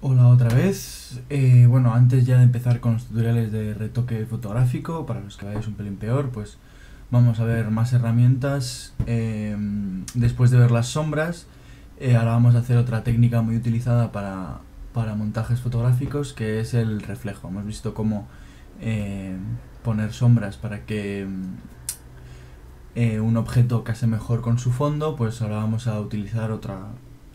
Hola otra vez. Bueno, antes ya de empezar con los tutoriales de retoque fotográfico, para los que vayáis un pelín peor, pues vamos a ver más herramientas. Después de ver las sombras, ahora vamos a hacer otra técnica muy utilizada para montajes fotográficos, que es el reflejo. Hemos visto cómo poner sombras para que un objeto case mejor con su fondo. Pues ahora vamos a utilizar otra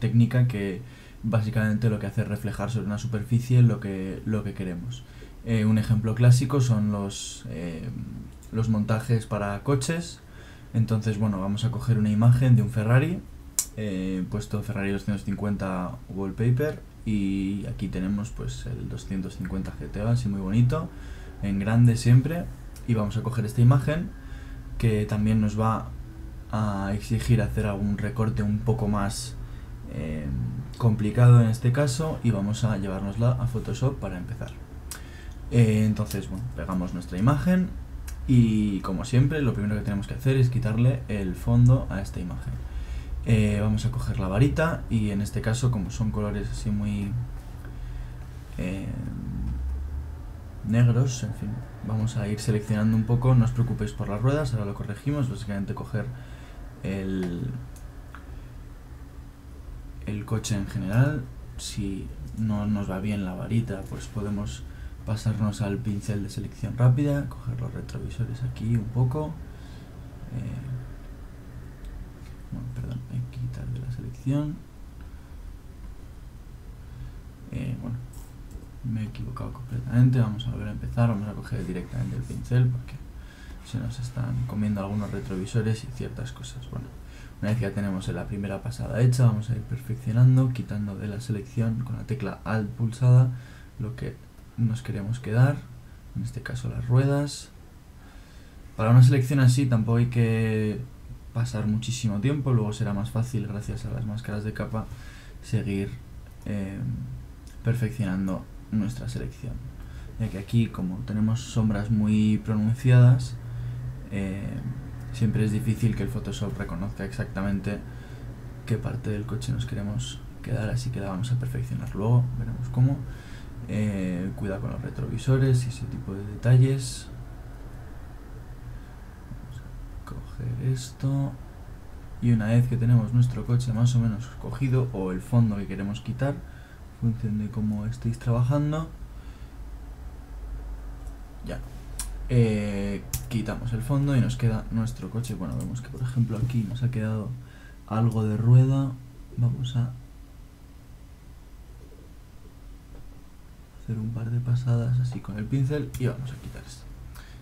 técnica que básicamente lo que hace es reflejar sobre una superficie lo que queremos. Un ejemplo clásico son los montajes para coches. Entonces, bueno, vamos a coger una imagen de un Ferrari, puesto Ferrari 250 wallpaper, y aquí tenemos pues el 250 GTO, así muy bonito, en grande siempre, y vamos a coger esta imagen que también nos va a exigir hacer algún recorte un poco más complicado en este caso, y vamos a llevárnosla a Photoshop para empezar. Entonces, bueno, pegamos nuestra imagen y, como siempre, lo primero que tenemos que hacer es quitarle el fondo a esta imagen. Vamos a coger la varita y, en este caso, como son colores así muy negros, en fin, vamos a ir seleccionando un poco. No os preocupéis por las ruedas, ahora lo corregimos. Básicamente coger el coche en general. Si no nos va bien la varita, pues podemos pasarnos al pincel de selección rápida, coger los retrovisores aquí un poco. Bueno, perdón, hay que quitar de la selección. Bueno, me he equivocado completamente. Vamos a volver a empezar. Vamos a coger directamente el pincel porque se nos están comiendo algunos retrovisores y ciertas cosas. Bueno, una vez que ya tenemos la primera pasada hecha, vamos a ir perfeccionando, quitando de la selección con la tecla Alt pulsada lo que nos queremos quedar, en este caso las ruedas. Para una selección así tampoco hay que pasar muchísimo tiempo, luego será más fácil, gracias a las máscaras de capa, seguir perfeccionando nuestra selección, ya que aquí, como tenemos sombras muy pronunciadas, siempre es difícil que el Photoshop reconozca exactamente qué parte del coche nos queremos quedar, así que la vamos a perfeccionar luego, veremos cómo. Cuidado con los retrovisores y ese tipo de detalles. Vamos a coger esto, y una vez que tenemos nuestro coche más o menos cogido, o el fondo que queremos quitar, en función de cómo estéis trabajando, ya quitamos el fondo y nos queda nuestro coche. Bueno, vemos que, por ejemplo, aquí nos ha quedado algo de rueda. Vamos a hacer un par de pasadas así con el pincel y vamos a quitar esto.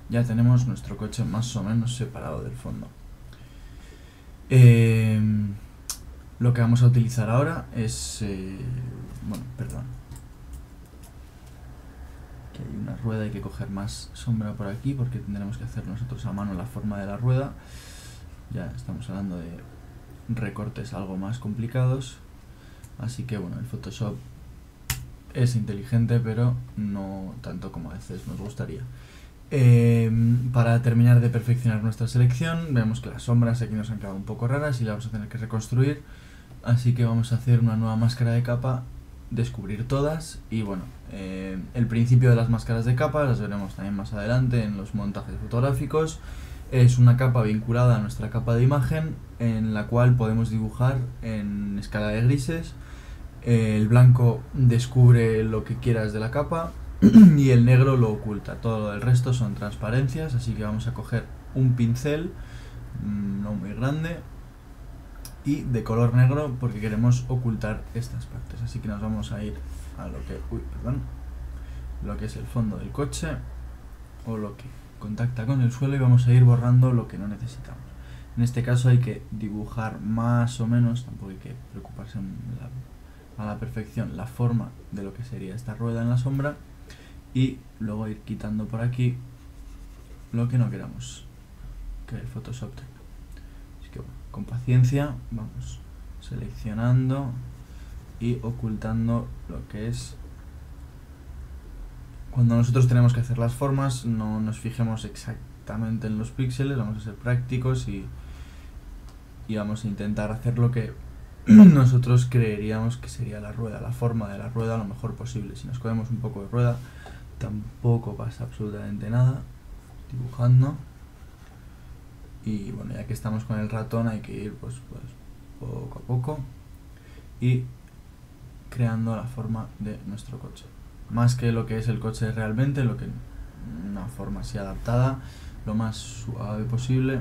Ya tenemos nuestro coche más o menos separado del fondo. Lo que vamos a utilizar ahora es bueno, perdón, que hay una rueda, hay que coger más sombra por aquí porque tendremos que hacer nosotros a mano la forma de la rueda. Ya estamos hablando de recortes algo más complicados, así que bueno, el Photoshop es inteligente, pero no tanto como a veces nos gustaría. Para terminar de perfeccionar nuestra selección, vemos que las sombras aquí nos han quedado un poco raras y las vamos a tener que reconstruir, así que vamos a hacer una nueva máscara de capa, descubrir todas, y bueno, el principio de las máscaras de capa las veremos también más adelante en los montajes fotográficos. Es una capa vinculada a nuestra capa de imagen, en la cual podemos dibujar en escala de grises. El blanco descubre lo que quieras de la capa y el negro lo oculta. Todo el resto son transparencias, así que vamos a coger un pincel no muy grande y de color negro porque queremos ocultar estas partes. Así que nos vamos a ir a lo que es el fondo del coche, o lo que contacta con el suelo, y vamos a ir borrando lo que no necesitamos. En este caso hay que dibujar más o menos, tampoco hay que preocuparse a la perfección, la forma de lo que sería esta rueda en la sombra, y luego ir quitando por aquí lo que no queramos que el Photoshop tenga. Así que bueno, con paciencia vamos seleccionando y ocultando lo que es. Cuando nosotros tenemos que hacer las formas, no nos fijemos exactamente en los píxeles, vamos a ser prácticos y vamos a intentar hacer lo que nosotros creeríamos que sería la rueda, la forma de la rueda lo mejor posible. Si nos cogemos un poco de rueda, tampoco pasa absolutamente nada. Dibujando. Y bueno, ya que estamos con el ratón hay que ir pues poco a poco y creando la forma de nuestro coche. Más que lo que es el coche realmente, lo que una forma así adaptada, lo más suave posible.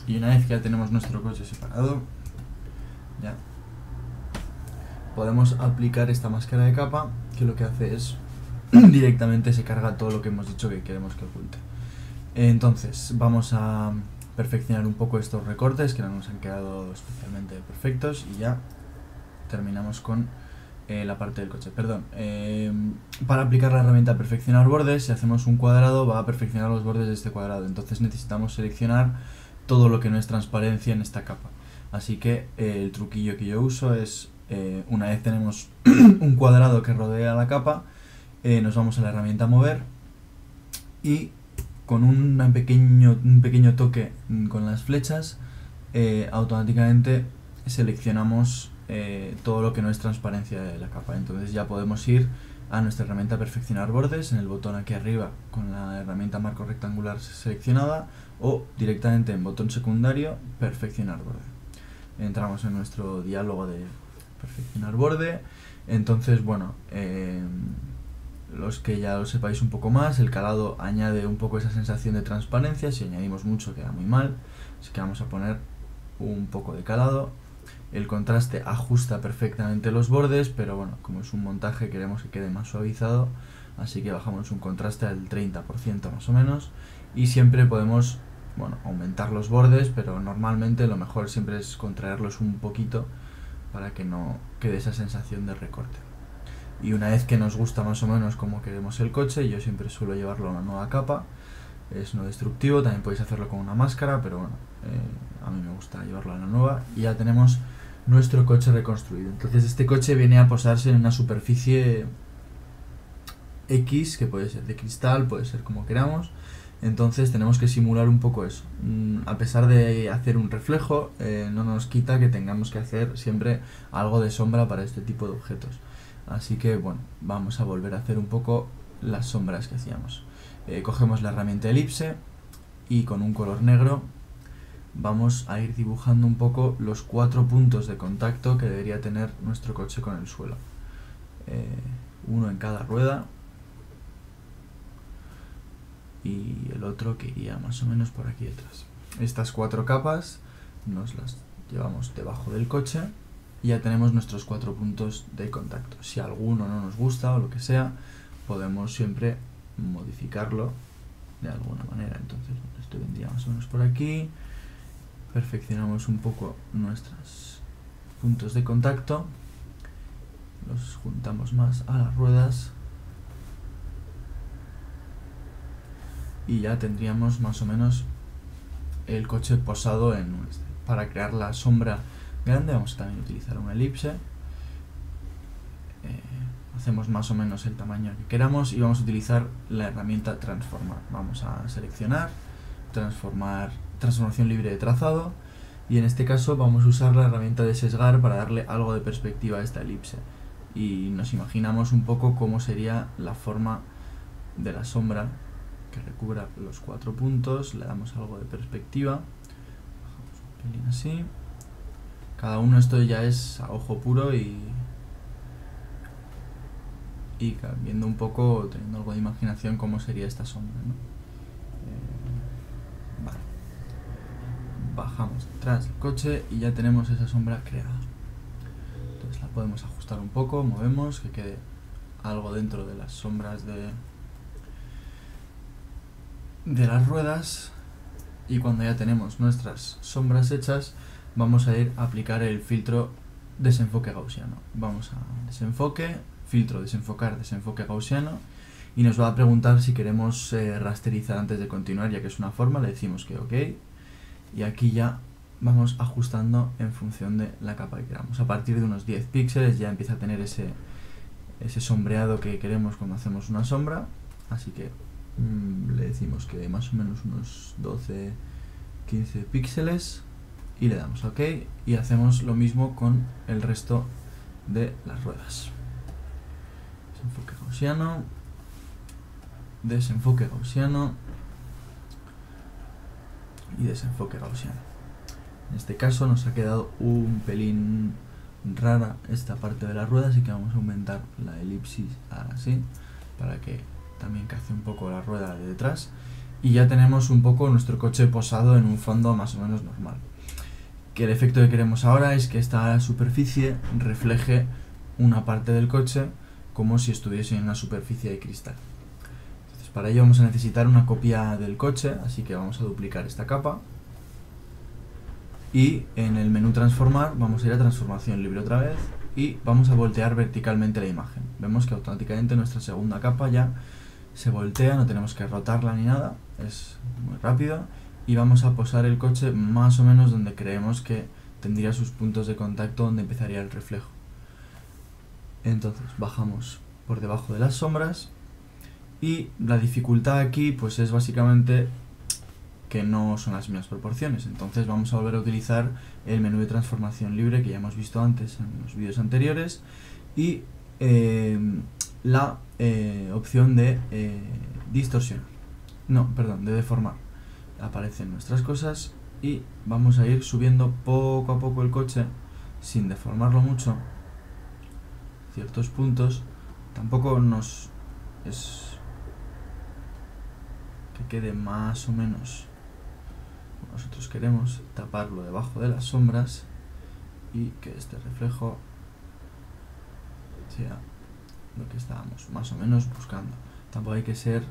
Y una vez que ya tenemos nuestro coche separado, ya podemos aplicar esta máscara de capa, que lo que hace es directamente se carga todo lo que hemos dicho que queremos que oculte. Entonces vamos a perfeccionar un poco estos recortes que no nos han quedado especialmente perfectos y ya terminamos con la parte del coche. Perdón, para aplicar la herramienta perfeccionar bordes, si hacemos un cuadrado va a perfeccionar los bordes de este cuadrado, entonces necesitamos seleccionar todo lo que no es transparencia en esta capa. Así que el truquillo que yo uso es, una vez tenemos un cuadrado que rodea la capa, nos vamos a la herramienta mover y con un pequeño toque con las flechas, automáticamente seleccionamos todo lo que no es transparencia de la capa. Entonces ya podemos ir a nuestra herramienta perfeccionar bordes en el botón aquí arriba con la herramienta marco rectangular seleccionada, o directamente en botón secundario perfeccionar borde. Entramos en nuestro diálogo de perfeccionar borde. Entonces bueno, los que ya lo sepáis un poco más, el calado añade un poco esa sensación de transparencia. Si añadimos mucho queda muy mal, así que vamos a poner un poco de calado. El contraste ajusta perfectamente los bordes, pero bueno, como es un montaje queremos que quede más suavizado, así que bajamos un contraste al 30% más o menos. Y siempre podemos, bueno, aumentar los bordes, pero normalmente lo mejor siempre es contraerlos un poquito para que no quede esa sensación de recorte. Y una vez que nos gusta más o menos cómo queremos el coche, yo siempre suelo llevarlo a una nueva capa. Es no destructivo, también podéis hacerlo con una máscara, pero bueno, a mí me gusta llevarlo a la nueva. Y ya tenemos nuestro coche reconstruido. Entonces este coche viene a posarse en una superficie X, que puede ser de cristal, puede ser como queramos. Entonces tenemos que simular un poco eso. A pesar de hacer un reflejo, no nos quita que tengamos que hacer siempre algo de sombra para este tipo de objetos. Así que bueno, vamos a volver a hacer un poco las sombras que hacíamos. Cogemos la herramienta elipse y con un color negro vamos a ir dibujando un poco los 4 puntos de contacto que debería tener nuestro coche con el suelo. Uno en cada rueda y el otro que iría más o menos por aquí detrás. Estas 4 capas nos las llevamos debajo del coche y ya tenemos nuestros 4 puntos de contacto. Si alguno no nos gusta o lo que sea, podemos siempre modificarlo de alguna manera. Entonces esto vendría más o menos por aquí. Perfeccionamos un poco nuestros puntos de contacto, los juntamos más a las ruedas y ya tendríamos más o menos el coche posado en este. Para crear la sombra grande vamos a también utilizar una elipse. Hacemos más o menos el tamaño que queramos y vamos a utilizar la herramienta transformar. Vamos a seleccionar, transformación libre de trazado, y en este caso vamos a usar la herramienta de sesgar para darle algo de perspectiva a esta elipse. Y nos imaginamos un poco cómo sería la forma de la sombra que recubra los 4 puntos, le damos algo de perspectiva, bajamos un pelín así. Cada uno esto ya es a ojo puro y viendo un poco, teniendo algo de imaginación, cómo sería esta sombra, ¿no? Vale. Bajamos detrás del coche y ya tenemos esa sombra creada. Entonces la podemos ajustar un poco, movemos, que quede algo dentro de las sombras de las ruedas. Y cuando ya tenemos nuestras sombras hechas, vamos a ir a aplicar el filtro desenfoque gaussiano. Vamos a desenfoque, filtro desenfocar, desenfoque gaussiano, y nos va a preguntar si queremos rasterizar antes de continuar, ya que es una forma, le decimos que ok, y aquí ya vamos ajustando en función de la capa que queramos. A partir de unos 10 píxeles ya empieza a tener ese sombreado que queremos cuando hacemos una sombra, así que le decimos que más o menos unos 12-15 píxeles y le damos a OK y hacemos lo mismo con el resto de las ruedas. Desenfoque gaussiano, desenfoque gaussiano y desenfoque gaussiano. En este caso nos ha quedado un pelín rara esta parte de la rueda, así que vamos a aumentar la elipsis así para que también cace un poco la rueda de detrás, y ya tenemos un poco nuestro coche posado en un fondo más o menos normal. Que el efecto que queremos ahora es que esta superficie refleje una parte del coche como si estuviese en una superficie de cristal. Entonces, para ello vamos a necesitar una copia del coche, así que vamos a duplicar esta capa y en el menú transformar vamos a ir a transformación libre otra vez y vamos a voltear verticalmente la imagen. Vemos que automáticamente nuestra segunda capa ya se voltea, no tenemos que rotarla ni nada, es muy rápido, y vamos a posar el coche más o menos donde creemos que tendría sus puntos de contacto, donde empezaría el reflejo. Entonces bajamos por debajo de las sombras y la dificultad aquí pues es básicamente que no son las mismas proporciones, entonces vamos a volver a utilizar el menú de transformación libre que ya hemos visto antes en los vídeos anteriores y la opción de distorsionar, de deformar. Aparecen nuestras cosas y vamos a ir subiendo poco a poco el coche sin deformarlo mucho. Ciertos puntos tampoco es que quede más o menos como nosotros queremos, taparlo debajo de las sombras y que este reflejo sea lo que estábamos más o menos buscando. Tampoco hay que ser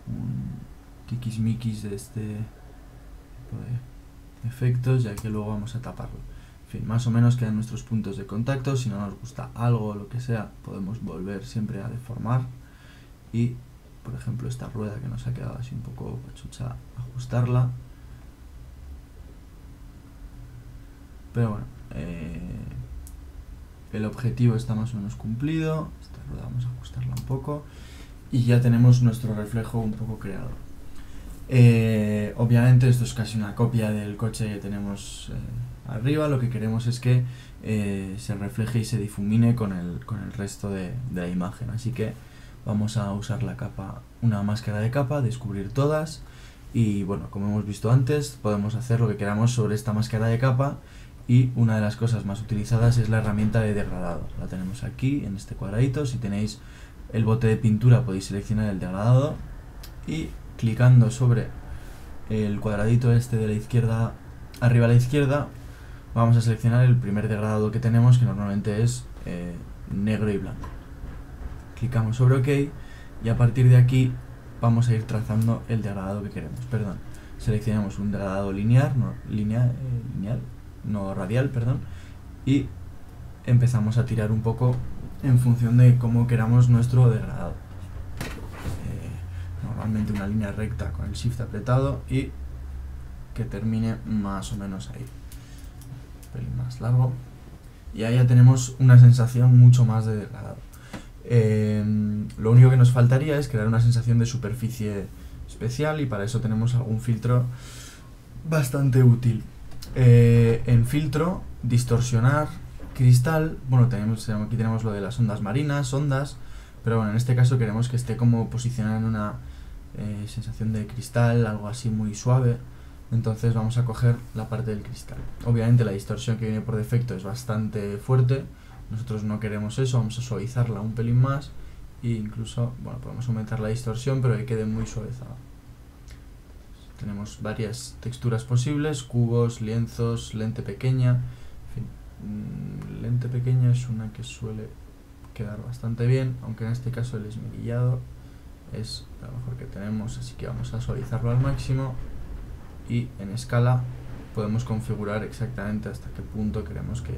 un tiquismiquis de este tipo de efectos, ya que luego vamos a taparlo. En fin, más o menos quedan nuestros puntos de contacto. Si no nos gusta algo o lo que sea, podemos volver siempre a deformar y, por ejemplo, esta rueda que nos ha quedado así un poco pachucha, ajustarla. Pero bueno, el objetivo está más o menos cumplido. Esta rueda vamos a ajustarla un poco y ya tenemos nuestro reflejo un poco creado. Obviamente esto es casi una copia del coche que tenemos arriba. Lo que queremos es que se refleje y se difumine con el resto de la imagen, así que vamos a usar la capa, una máscara de capa, descubrir todas, y bueno, como hemos visto antes, podemos hacer lo que queramos sobre esta máscara de capa, y una de las cosas más utilizadas es la herramienta de degradado. La tenemos aquí en este cuadradito. Si tenéis el bote de pintura podéis seleccionar el degradado y clicando sobre el cuadradito este de la izquierda, arriba a la izquierda, vamos a seleccionar el primer degradado que tenemos, que normalmente es negro y blanco. Clicamos sobre OK y a partir de aquí vamos a ir trazando el degradado que queremos. Seleccionamos un degradado lineal, no radial, y empezamos a tirar un poco en función de cómo queramos nuestro degradado. Normalmente una línea recta con el Shift apretado y que termine más o menos ahí, un pelín más largo, y ahí ya tenemos una sensación mucho más de degradado. Lo único que nos faltaría es crear una sensación de superficie especial, y para eso tenemos algún filtro bastante útil. En filtro, distorsionar, cristal, bueno, aquí tenemos lo de las ondas marinas, pero bueno, en este caso queremos que esté como posicionada en una sensación de cristal, algo así muy suave. Entonces vamos a coger la parte del cristal. Obviamente la distorsión que viene por defecto es bastante fuerte, nosotros no queremos eso, vamos a suavizarla un pelín más, e incluso, bueno, podemos aumentar la distorsión pero que quede muy suavizada. Tenemos varias texturas posibles, cubos, lienzos, lente pequeña, en fin, lente pequeña es una que suele quedar bastante bien, aunque en este caso el esmerillado es lo mejor que tenemos, así que vamos a suavizarlo al máximo, y en escala podemos configurar exactamente hasta qué punto queremos que...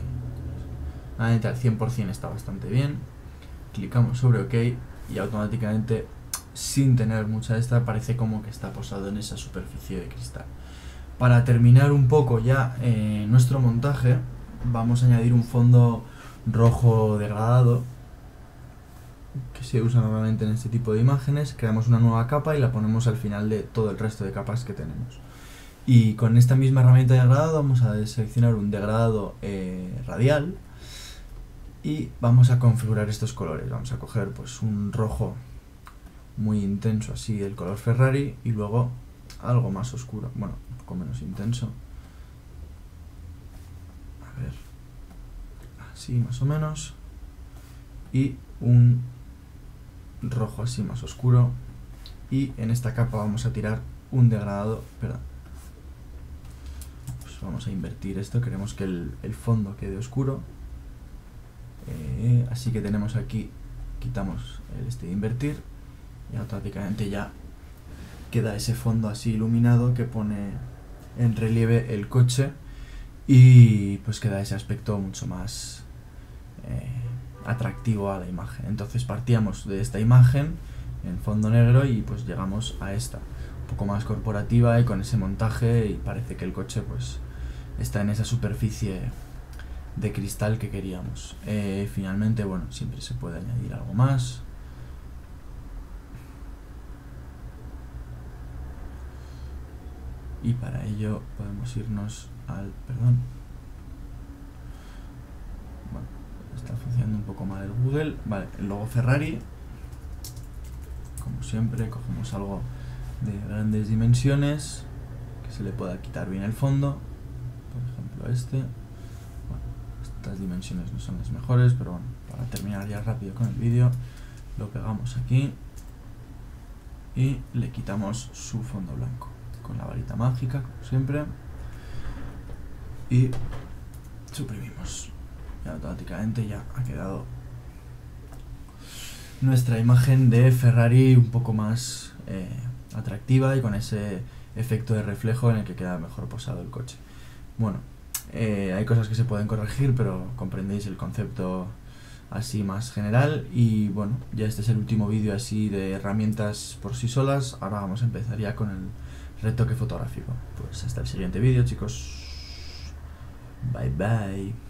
Al 100% está bastante bien. Clicamos sobre OK y automáticamente, sin tener mucha esta, parece como que está posado en esa superficie de cristal. Para terminar un poco ya nuestro montaje, vamos a añadir un fondo rojo degradado que se usa normalmente en este tipo de imágenes. Creamos una nueva capa y la ponemos al final de todo el resto de capas que tenemos. Y con esta misma herramienta de degradado vamos a seleccionar un degradado radial y vamos a configurar estos colores. Vamos a coger pues un rojo muy intenso, así el color Ferrari, y luego algo más oscuro, bueno, un poco menos intenso. A ver, así más o menos. Y un rojo así más oscuro. Y en esta capa vamos a tirar un degradado, perdón. Pues vamos a invertir esto, queremos que el fondo quede oscuro. Así que tenemos aquí, quitamos el este de invertir y automáticamente ya queda ese fondo así iluminado que pone en relieve el coche y pues queda ese aspecto mucho más atractivo a la imagen. Entonces partíamos de esta imagen en fondo negro y pues llegamos a esta, un poco más corporativa y con ese montaje, y parece que el coche pues está en esa superficie de cristal que queríamos. Finalmente, bueno, siempre se puede añadir algo más. Y para ello podemos irnos al, perdón, bueno, está funcionando un poco mal el Google. Vale, el logo Ferrari, como siempre, cogemos algo de grandes dimensiones, que se le pueda quitar bien el fondo, por ejemplo este. Bueno, estas dimensiones no son las mejores, pero bueno, para terminar ya rápido con el vídeo, lo pegamos aquí y le quitamos su fondo blanco con la varita mágica, como siempre, y suprimimos. Y automáticamente ya ha quedado nuestra imagen de Ferrari un poco más atractiva y con ese efecto de reflejo en el que queda mejor posado el coche. Bueno, hay cosas que se pueden corregir, pero comprendéis el concepto así más general. Y bueno, ya este es el último vídeo así de herramientas por sí solas. Ahora vamos a empezar ya con el retoque fotográfico. Pues hasta el siguiente vídeo, chicos. Bye bye.